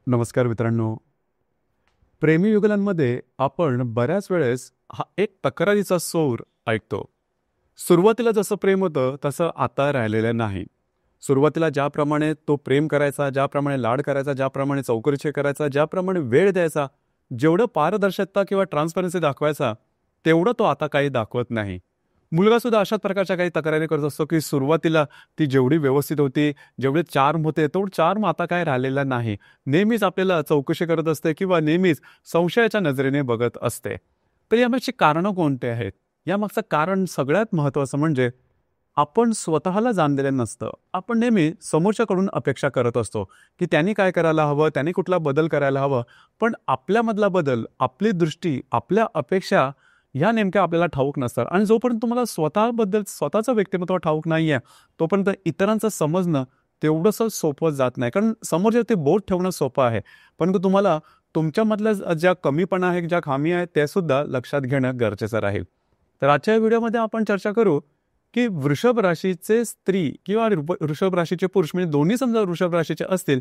नमस्कार मित्रांनो. प्रेमी युगलांमध्ये आपण बऱ्याच वेळेस हा एक तक्रारीचा सूर ऐकतो. सुरुवातीला जसं प्रेम होतं तसं आता राहिलेलं नाही. सुरुवातीला ज्याप्रमाणे तो प्रेम करायचा, ज्याप्रमाणे लाड करायचा, ज्याप्रमाणे चौकशी करायचा, ज्याप्रमाणे वेळ द्यायचा, जेवढं पारदर्शकता किंवा ट्रान्सपरन्सी दाखवायचा, तेवढं तो आता काही दाखवत नाही. मुलगा सुद्धा अशाच प्रकारच्या काही तक्रारी करत असतो, की सुरुवातीला ती जेवढी व्यवस्थित होती, जेवढे चार्म होते, तेवढं चार्म आता काय राहिलेला नाही. नेहमीच आपल्याला चौकशी करत असते किंवा नेहमीच संशयाच्या नजरेने बघत असते. तर यामागची कारणं कोणती आहेत? यामागचं कारण सगळ्यात महत्त्वाचं म्हणजे आपण स्वतःला जाणलेलं नसतं. आपण नेहमी समोरच्याकडून अपेक्षा करत असतो, की त्यांनी काय करायला हवं, त्यांनी कुठला बदल करायला हवं. पण आपल्यामधला बदल, आपली दृष्टी, आपल्या अपेक्षा ह्या नेमक्या आपल्याला ठाऊक नसतात. आणि जोपर्यंत तुम्हाला स्वतःबद्दल स्वतःचं व्यक्तिमत्व ठाऊक नाही आहे, तोपर्यंत इतरांचं समजणं तेवढंसं सोपं जात नाही. कारण समोरच्या बोट ठेवणं सोपं आहे. परंतु तुम्हाला तुमच्यामधल्या ज्या कमीपणा आहेत, ज्या खामी आहेत, त्या सुद्धा लक्षात घेणं गरजेचं राहील. तर आजच्या व्हिडिओमध्ये आपण चर्चा करू, की वृषभ राशीचे स्त्री किंवा वृषभ राशीचे पुरुष म्हणजे दोन्ही समजा वृषभ राशीचे असतील,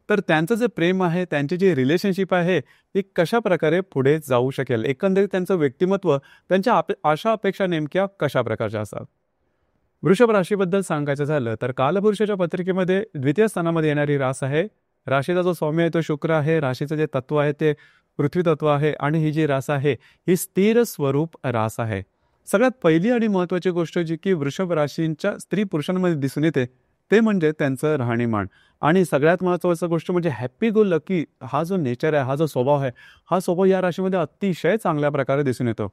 तर त्यांचं जे प्रेम आहे, त्यांची जी रिलेशनशिप आहे, ती कशा प्रकारे पुढे जाऊ शकेल. एकंदरीत त्यांचं व्यक्तिमत्व, त्यांच्या आशा अपेक्षा नेमक्या कशा प्रकारच्या असतात. वृषभ राशीबद्दल सांगायचं झालं तर कालपुरुषाच्या पत्रिकेमध्ये द्वितीय स्थानामध्ये येणारी रास आहे. राशीचा जो स्वामी आहे तो शुक्र आहे. राशीचं जे तत्व आहे ते पृथ्वी तत्व आहे आणि ही जी रास आहे ही स्थिर स्वरूप रास आहे. सगळ्यात पहिली आणि महत्त्वाची गोष्ट जी की वृषभ राशींच्या स्त्री पुरुषांमध्ये दिसून येते ते म्हणजे त्यांचं राहणीमान. आणि सगळ्यात महत्त्वाचं गोष्ट म्हणजे हॅपी गो लकी हा जो नेचर आहे, हा जो स्वभाव आहे, हा स्वभाव या राशीमध्ये अतिशय चांगल्या प्रकारे दिसून येतो.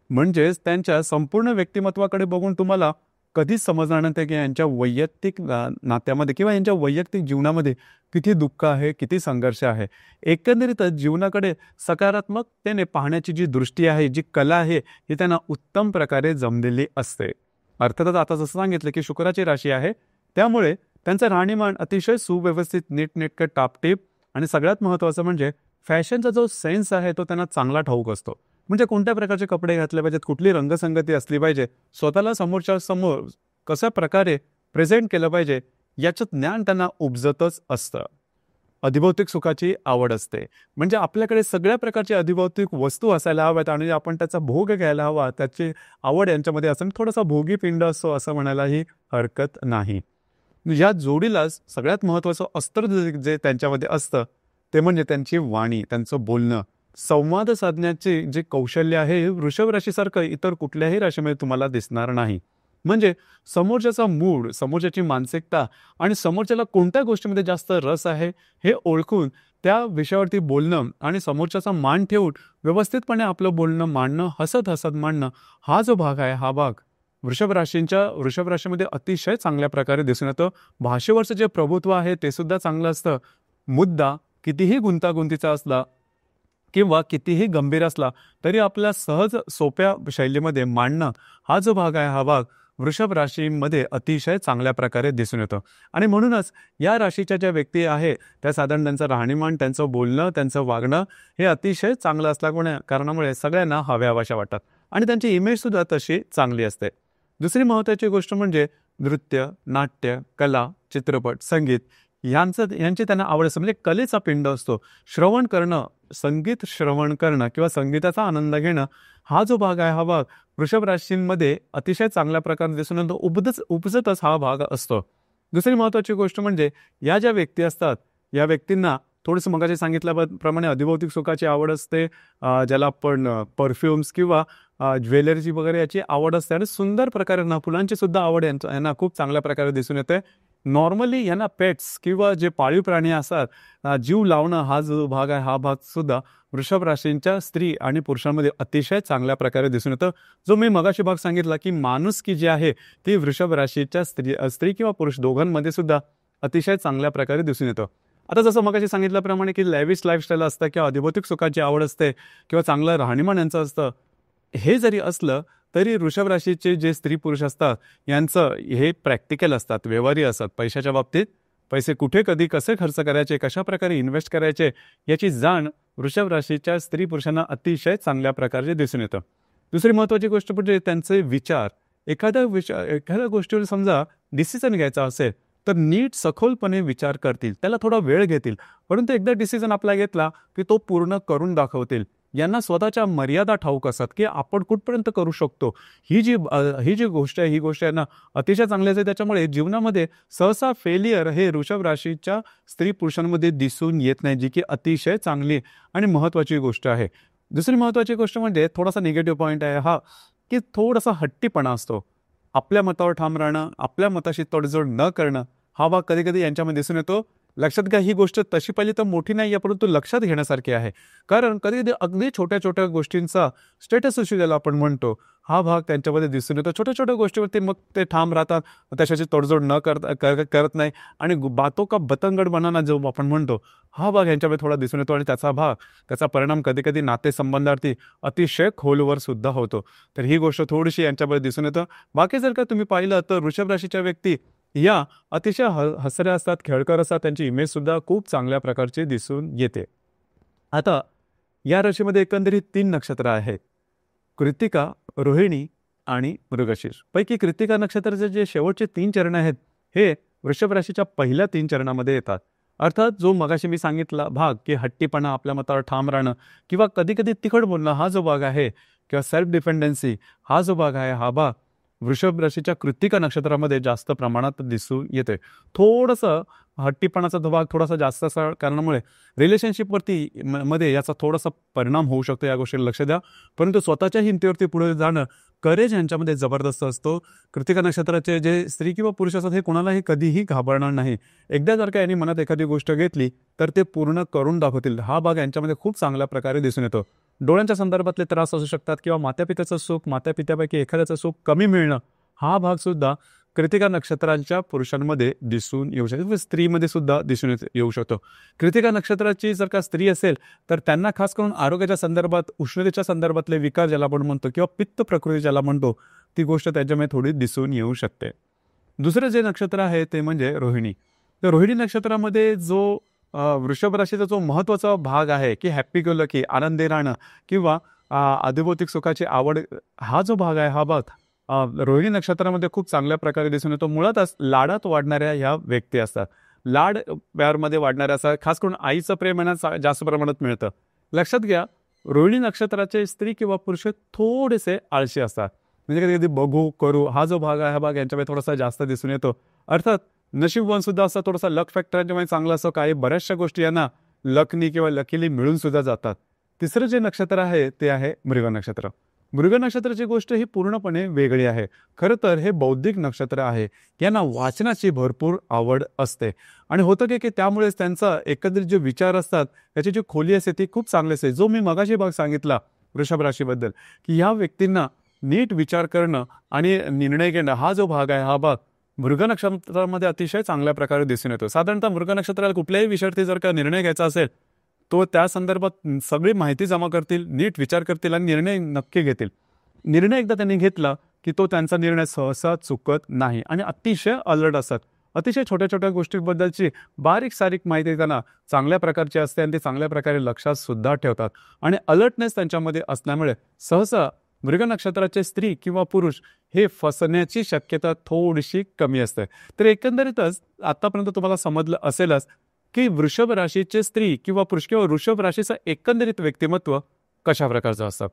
म्हणजेच त्यांच्या संपूर्ण व्यक्तिमत्वाकडे बघून तुम्हाला कधीच समजणार नाही की यांच्या वैयक्तिक नात्यामध्ये किंवा यांच्या वैयक्तिक जीवनामध्ये किती दुःख आहे, किती संघर्ष आहे. एकंदरीतच जीवनाकडे सकारात्मकतेने पाहण्याची जी दृष्टी आहे, जी कला आहे, ही त्यांना उत्तम प्रकारे जमलेली असते. अर्थातच आता जसं सांगितलं की शुक्राची राशी आहे, त्यामुळे त्यांचं राहणीमान अतिशय सुव्यवस्थित, नीटनेटकं, टापटीप आणि सगळ्यात महत्त्वाचं म्हणजे फॅशनचा जो सेन्स आहे तो त्यांना चांगला ठाऊक असतो. म्हणजे कोणत्या प्रकारचे कपडे घातले पाहिजेत, कुठली रंगसंगती असली पाहिजे, स्वतःला समोरच्या समोर कशा प्रकारे प्रेझेंट केलं पाहिजे, याचं ज्ञान त्यांना उपजतच असतं. अधिभौतिक सुखाची आवड असते. म्हणजे आपल्याकडे सगळ्या प्रकारची अधिभौतिक वस्तू असायला हव्यात आणि आपण त्याचा भोग घ्यायला हवा, त्याची आवड यांच्यामध्ये असेल. थोडासा भोगी पिंड असतो असं म्हणायलाही हरकत नाही. या जोडीलाच सगळ्यात महत्त्वाचं अस्त्र जे त्यांच्यामध्ये असतं ते म्हणजे त्यांची वाणी, त्यांचं बोलणं. संवाद साधण्याचे जे कौशल्य आहे हे वृषभ राशीसारखं इतर कुठल्याही राशीमध्ये तुम्हाला दिसणार नाही. म्हणजे समोरच्याचा मूड, समोरच्याची मानसिकता आणि समोरच्याला कोणत्या गोष्टीमध्ये जास्त रस आहे हे ओळखून त्या विषयावरती बोलणं आणि समोरच्याचा मान ठेवून व्यवस्थितपणे आपलं बोलणं मांडणं, हसत हसत मांडणं, हा जो भाग आहे हा भाग वृषभ राशीमध्ये अतिशय चांगल्या प्रकारे दिसून येतं. भाषेवरचं जे प्रभुत्व आहे ते सुद्धा चांगलं असतं. मुद्दा कितीही गुंतागुंतीचा असला किंवा कितीही गंभीर असला तरी आपल्या सहज सोप्या शैलीमध्ये मांडणं, हा जो भाग आहे हा भाग वृषभ राशीमध्ये अतिशय चांगल्या प्रकारे दिसून येतो. आणि म्हणूनच या राशीच्या ज्या व्यक्ती आहे त्या साधारण त्यांचं राहणीमान, त्यांचं बोलणं, त्यांचं वागणं हे अतिशय चांगलं असल्या कारणामुळे सगळ्यांना हव्याहवाशा वाटतात आणि त्यांची इमेजसुद्धा तशी चांगली असते. दुसरी महत्त्वाची गोष्ट म्हणजे नृत्य, नाट्य, कला, चित्रपट, संगीत यांची त्यांना आवड असते. म्हणजे कलेचा पिंड असतो. श्रवण करणं, संगीत श्रवण करणं किंवा संगीताचा आनंद घेणं, हा जो भाग आहे हा भाग वृषभ राशींमध्ये अतिशय चांगल्या प्रकारे दिसून येतो. उपजतच हा भाग असतो. दुसरी महत्त्वाची गोष्ट म्हणजे या ज्या व्यक्ती असतात या व्यक्तींना थोडंसं मगाशी सांगितल्याप्रमाणे अधिभौतिक सुखाची आवड असते. ज्याला आपण परफ्युम्स किंवा ज्वेलरीची वगैरे याची आवड असते आणि सुंदर प्रकारे फुलांची सुद्धा आवड यांना खूप चांगल्या प्रकारे दिसून येते. नॉर्मली यांना पेट्स किंवा जे पाळीव प्राणी असतात, जीव लावणं हा जो भाग आहे हा भाग सुद्धा वृषभ राशींच्या स्त्री आणि पुरुषांमध्ये अतिशय चांगल्या प्रकारे दिसून येतं. जो मी मगाशी भाग सांगितला की माणुसकी जी आहे ती वृषभ राशीच्या स्त्री किंवा पुरुष दोघांमध्ये सुद्धा अतिशय चांगल्या प्रकारे दिसून येतं. आता जसं मगाशी सांगितल्याप्रमाणे की लॅविश लाईफस्टाईल असतं किंवा अधिभौतिक सुखाची आवड असते किंवा चांगलं राहणीमान यांचं असतं, हे जरी असलं तरी वृषभ राशीचे जे स्त्री पुरुष असतात यांचं हे प्रॅक्टिकल असतात, व्यवहारी असतात. पैशाच्या बाबतीत पैसे कुठे, कधी, कसे खर्च करायचे, कशा प्रकारे इन्व्हेस्ट करायचे याची जाण वृषभ राशीच्या स्त्री पुरुषांना अतिशय चांगल्या प्रकारे दिसून येतं. दुसरी महत्त्वाची गोष्ट म्हणजे त्यांचे विचार. एखाद्या गोष्टीवर समजा डिसिजन घ्यायचा असेल तर नीट सखोलपणे विचार करतील, त्याला थोडा वेळ घेतील, परंतु एकदा डिसिजन आपला घेतला की तो पूर्ण करून दाखवतील. यांना स्वतःच्या मर्यादा ठाऊक असतात की आपण कुठपर्यंत करू शकतो. ही जी गोष्ट आहे, ही गोष्ट आहे ना अतिशय चांगली असते. त्याच्यामुळे जीवनामध्ये सहसा फेलियर हे वृषभ राशीच्या स्त्री पुरुषांमध्ये दिसून येत नाही, जी की अतिशय चांगली आणि महत्त्वाची गोष्ट आहे. दुसरी महत्त्वाची गोष्ट म्हणजे थोडासा निगेटिव्ह पॉईंट आहे हा, की थोडासा हट्टीपणा असतो. आपल्या मतावर ठाम राहणं, आपल्या मताशी तडजोड न करणं, हा भाग कधी कधी यांच्यामध्ये दिसून येतो. लक्षात घ्या, ही गोष्ट तशी पहिली तर मोठी नाही आहे, परंतु लक्षात घेण्यासारखी आहे. कारण कधी कधी अगदी छोट्या छोट्या गोष्टींचा स्टेटस इश्यू ज्याला आपण म्हणतो, हा भाग त्यांच्यामध्ये दिसून येतो. छोट्या छोट्या गोष्टीवरती मग ते ठाम राहतात, त्याच्याशी तडजोड न करत नाही आणि बातो का बतंगड बनाना जो आपण म्हणतो, हा भाग यांच्यामध्ये थोडा दिसून येतो आणि त्याचा परिणाम कधी कधी नातेसंबंधार्थी अतिशय खोलवर सुद्धा होतो. तर ही गोष्ट थोडीशी यांच्यामध्ये दिसून येतं. बाकी जर का तुम्ही पाहिलं तर वृषभ राशीच्या व्यक्ती या अतिशय हसऱ्या असतात, खेळकर असतात, त्यांची इमेज सुद्धा खूप चांगल्या प्रकारची दिसून येते. आता या राशीमध्ये एकंदरीत 3 नक्षत्र आहेत, कृत्तिका, रोहिणी आणि मृगशीर्ष. पैकी कृत्तिका नक्षत्राचे जे शेवटचे 3 चरण आहेत हे वृषभ राशीच्या पहिल्या 3 चरणामध्ये येतात. अर्थात जो मगाशी मी सांगितला भाग की हट्टीपणा, आपल्या मतावर ठाम राहणं किंवा कधी कधी तिखट बोलणं, हा जो भाग आहे किंवा सेल्फ डिपेंडन्सी हा जो भाग आहे, हा भाग वृषभ राशीच्या कृत्तिका नक्षत्रामध्ये जास्त प्रमाणात दिसून येते. थोडंसं हट्टीपणाचा भाग थोडासा जास्त असा कारणामुळे रिलेशनशिपवरती मध्ये याचा थोडासा परिणाम होऊ शकतो. या गोष्टीला लक्ष द्या. परंतु स्वतःच्या हिमतीवरती पुढे जाणं, करेज यांच्यामध्ये जबरदस्त असतो. कृत्तिका नक्षत्राचे जे स्त्री किंवा पुरुष असतात हे कोणालाही कधीही घाबरणार नाही. एकदा जर का यांनी मनात एखादी गोष्ट घेतली तर ते पूर्ण करून दाखवतील. हा भाग यांच्यामध्ये खूप चांगल्या प्रकारे दिसून येतो. डोळ्यांच्या संदर्भातले त्रास असू शकतात किंवा मातापित्याचं सुख, मातापित्यापैकी एखाद्याचं सुख कमी मिळणं, हा भाग सुद्धा कृत्तिका नक्षत्रांच्या पुरुषांमध्ये दिसून येऊ शकतो, स्त्रीमध्ये सुद्धा दिसून येऊ शकतो. कृत्तिका नक्षत्राची जर का स्त्री असेल तर त्यांना खास करून आरोग्याच्या संदर्भात, उष्णतेच्या संदर्भातले विकार ज्याला आपण म्हणतो किंवा पित्त प्रकृती ज्याला म्हणतो, ती गोष्ट त्याच्यामध्ये थोडी दिसून येऊ शकते. दुसरं जे नक्षत्र आहे ते म्हणजे रोहिणी. तर रोहिणी नक्षत्रामध्ये जो वृषभ राशीचा जो महत्त्वाचा भाग आहे की हॅप्पी गो लकी, आनंदी राहणं किंवा आधिभौतिक सुखाची आवड, हा जो भाग आहे, हा भाग रोहिणी नक्षत्रामध्ये खूप चांगल्या प्रकारे दिसून येतो. मुळातच लाडात वाढणाऱ्या ह्या व्यक्ती असतात. लाड प्यारमध्ये वाढणाऱ्या असतात. खास करून आईचं प्रेम यांना जास्त प्रमाणात मिळतं. लक्षात घ्या, रोहिणी नक्षत्राचे स्त्री किंवा पुरुष थोडेसे आळशी असतात. म्हणजे कधी कधी बघू करू, हा जो भाग आहे, हा भाग यांच्यामध्ये थोडासा जास्त दिसून येतो. अर्थात नशीबवान सुद्धा असं थोडासा लक फॅक्टर यांच्यामध्ये चांगला असतो. काही बऱ्याचशा गोष्टी यांना लकनी किंवा लकीली मिळून सुद्धा जातात. तिसरं जे नक्षत्र आहे ते आहे मृग नक्षत्र. मृग नक्षत्राची गोष्ट ही पूर्णपणे वेगळी आहे. खरं तर हे बौद्धिक नक्षत्र आहे. यांना वाचनाची भरपूर आवड असते आणि होतं की त्यामुळेच त्यांचा एकंदरीत जे विचार असतात त्याची जी खोली असते ती खूप चांगली असते. जो मी मगाशी भाग सांगितला वृषभ राशीबद्दल की ह्या व्यक्तींना नीट विचार करणं आणि निर्णय घेणं, हा जो भाग आहे, हा भाग मृग नक्षत्रामध्ये अतिशय चांगल्या प्रकारे दिसून येतो. साधारणतः मृग नक्षत्राला कुठल्याही विषयावरती जर का निर्णय घ्यायचा असेल तो त्या संदर्भात सगळी माहिती जमा करतील, नीट विचार करतील आणि निर्णय नक्की घेतील. निर्णय एकदा त्यांनी घेतला की तो त्यांचा निर्णय सहसा चुकत नाही आणि अतिशय अलर्ट असतात. अतिशय छोट्या छोट्या गोष्टींबद्दलची बारीक सारीक माहिती त्यांना चांगल्या प्रकारची असते आणि ते चांगल्या प्रकारे लक्षात सुद्धा ठेवतात आणि अलर्टनेस त्यांच्यामध्ये असल्यामुळे सहसा मृग नक्षत्राचे स्त्री किंवा पुरुष हे फसण्याची शक्यता थोडीशी कमी असते. तर एकंदरीतच आतापर्यंत तुम्हाला समजलं असेलच की वृषभ राशीचे स्त्री किंवा पुरुष किंवा वृषभ राशीचं एकंदरीत व्यक्तिमत्व कशा प्रकारचं असतं.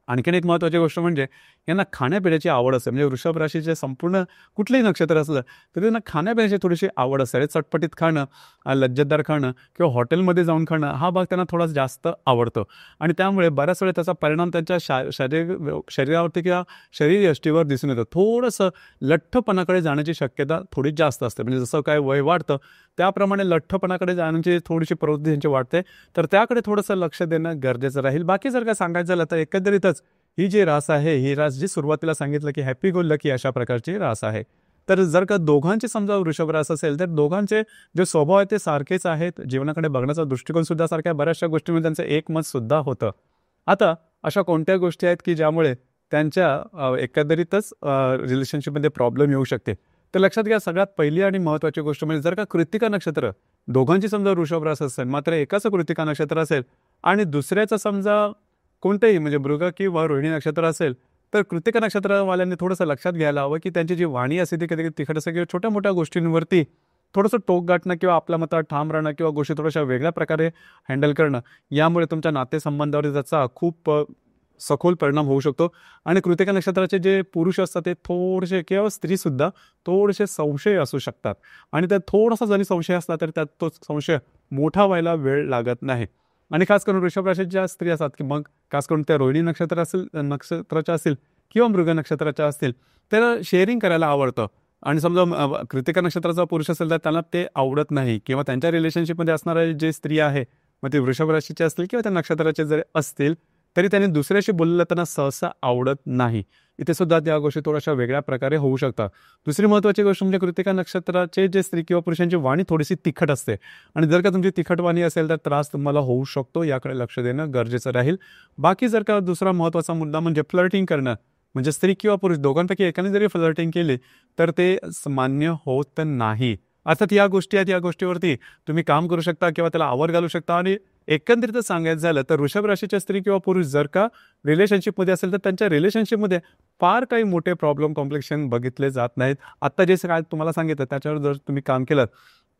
आणखीन एक महत्त्वाची गोष्ट म्हणजे यांना खाण्यापिण्याची आवड असते. म्हणजे वृषभ राशीचे संपूर्ण कुठलंही नक्षत्र असलं तरी त्यांना खाण्यापिण्याची थोडीशी आवड असते. चटपटीत खाणं, लज्जतदार खाणं किंवा हॉटेलमध्ये जाऊन खाणं, हा भाग त्यांना थोडा जास्त आवडतो आणि त्यामुळे बऱ्याच वेळा त्याचा परिणाम त्यांच्या शरीरावरती किंवा शरीरयष्टीवर दिसून येतो. थोडंसं लठ्ठपणाकडे जाण्याची शक्यता थोडी जास्त असते. म्हणजे जसं काय वय वाढतं त्याप्रमाणे लठ्ठपणाकडे जाण्याची थोडीशी प्रवृत्ती त्यांची वाढते. तर त्याकडे थोडंसं लक्ष देणं गरजेचं राहील. बाकी जर का सांगायचं झालं तर एकंदरीतच ही जी रास आहे, ही रास जी सुरुवातीला सांगितलं की हॅप्पी गो लकी अशा प्रकारची रास आहे. तर जर का दोघांचे समजा वृषभ रास असेल तर दोघांचे जे स्वभाव आहे ते सारखेच आहेत. जीवनाकडे बघण्याचा दृष्टिकोन सुद्धा सारखा आहे. बऱ्याचशा गोष्टींमध्ये त्यांचं एकमत सुद्धा होतं. आता अशा कोणत्या गोष्टी आहेत की ज्यामुळे त्यांच्या एकंदरीतच रिलेशनशिपमध्ये प्रॉब्लेम येऊ शकते. तर लक्षात घ्या, सगळ्यात पहिली आणि महत्त्वाची गोष्ट म्हणजे जर का कृत्तिका नक्षत्र दोघांची समजा वृषभ रास असेल, मात्र एकाचं कृत्तिका नक्षत्र असेल आणि दुसऱ्याचं समजा कोणतेही म्हणजे मृग किंवा रोहिणी नक्षत्र असेल तर कृतिका नक्षत्रवाल्यांनी थोडंसं लक्षात घ्यायला हवं की त्यांची जी वाणी असते ती कधी तिखट असते किंवा छोट्या मोठ्या गोष्टींवरती थोडंसं टोक गाठणं किंवा आपल्या मतात ठाम राहणं किंवा गोष्टी थोड्याशा वेगळ्या प्रकारे हँडल करणं, यामुळे तुमच्या नातेसंबंधावर त्याचा खूप सखोल परिणाम होऊ शकतो. आणि कृतिका नक्षत्राचे जे पुरुष असतात ते थोडेसे किंवा स्त्रीसुद्धा थोडेसे संशय असू शकतात आणि त्यात थोडासा जरी संशय असला तरी त्यात तो संशय मोठा व्हायला वेळ लागत नाही. आणि खास करून वृषभ राशीच्या स्त्री असतात की मग खास करून त्या रोहिणी नक्षत्राच्या असतील किंवा मृग नक्षत्राच्या असतील, त्याला शेअरिंग करायला आवडतं. आणि समजा कृतिका नक्षत्राचा पुरुष असेल तर त्यांना ते आवडत नाही किंवा त्यांच्या रिलेशनशिपमध्ये असणारे जे स्त्री आहे, मग ते वृषभ राशीचे असतील किंवा त्या नक्षत्राचे जरी असतील, तरी त्यांनी दुसऱ्याशी बोललेलं त्यांना सहसा आवडत नाही. इथे सुद्धा त्या गोष्टी थोड्याशा वेगळ्या प्रकारे होऊ शकतात. दुसरी महत्त्वाची गोष्ट म्हणजे कृतिका नक्षत्राचे जे स्त्री किंवा पुरुषांची वाणी थोडीशी तिखट असते आणि जर का तुमची तिखट वाणी असेल तर त्रास तुम्हाला होऊ शकतो, याकडे लक्ष देणं गरजेचं राहील. बाकी जर का दुसरा महत्त्वाचा मुद्दा म्हणजे फ्लर्टिंग करणं, म्हणजे स्त्री किंवा पुरुष दोघांपैकी एकाने जरी फ्लर्टिंग केली तर ते मान्य होत नाही. अर्थात या गोष्टी आहेत, या गोष्टीवरती तुम्ही काम करू शकता किंवा त्याला आवर घालू शकता. आणि एकंदरीत सांगायचं झालं तर वृषभ राशीच्या स्त्री किंवा पुरुष जर का रिलेशनशिपमध्ये असेल तर त्यांच्या रिलेशनशिपमध्ये फार काही मोठे प्रॉब्लेम कॉम्प्लिकेशन बघितले जात नाहीत. आत्ता जे काय तुम्हाला सांगितलं त्याच्यावर जर तुम्ही काम केलं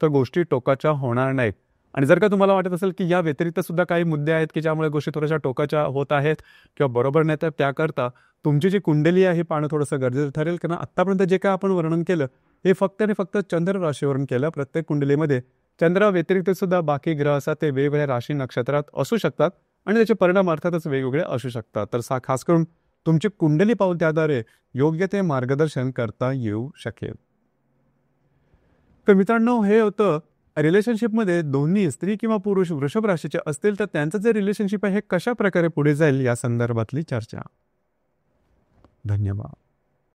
तर गोष्टी टोकाच्या होणार नाहीत. आणि जर का तुम्हाला वाटत असेल की या व्यतिरिक्त सुद्धा काही मुद्दे आहेत की ज्यामुळे गोष्टी थोड्याशा टोकाच्या होत आहेत किंवा बरोबर नाही, तर त्याकरता तुमची जी कुंडली आहे पाहणं थोडंसं गरजेचं ठरेल. कारण आत्तापर्यंत जे काय आपण वर्णन केलं हे फक्त आणि फक्त चंद्र राशीवरून केलं. प्रत्येक कुंडलीमध्ये चंद्रा व्यतिरिक्त सुद्धा बाकी ग्रह असतात ते वेगवेगळ्या राशी नक्षत्रात असू शकतात आणि त्याचे परिणाम अर्थातच वेगवेगळे असू शकतात. तर खास करून तुमची कुंडली पाहून त्याद्वारे योग्य ते मार्गदर्शन करता येऊ शकेल. तर मित्रांनो, हे होतं रिलेशनशिपमध्ये दोन्ही स्त्री किंवा पुरुष वृषभ राशीचे असतील तर त्यांचं जे रिलेशनशिप आहे हे कशा प्रकारे पुढे जाईल या संदर्भातली चर्चा. धन्यवाद.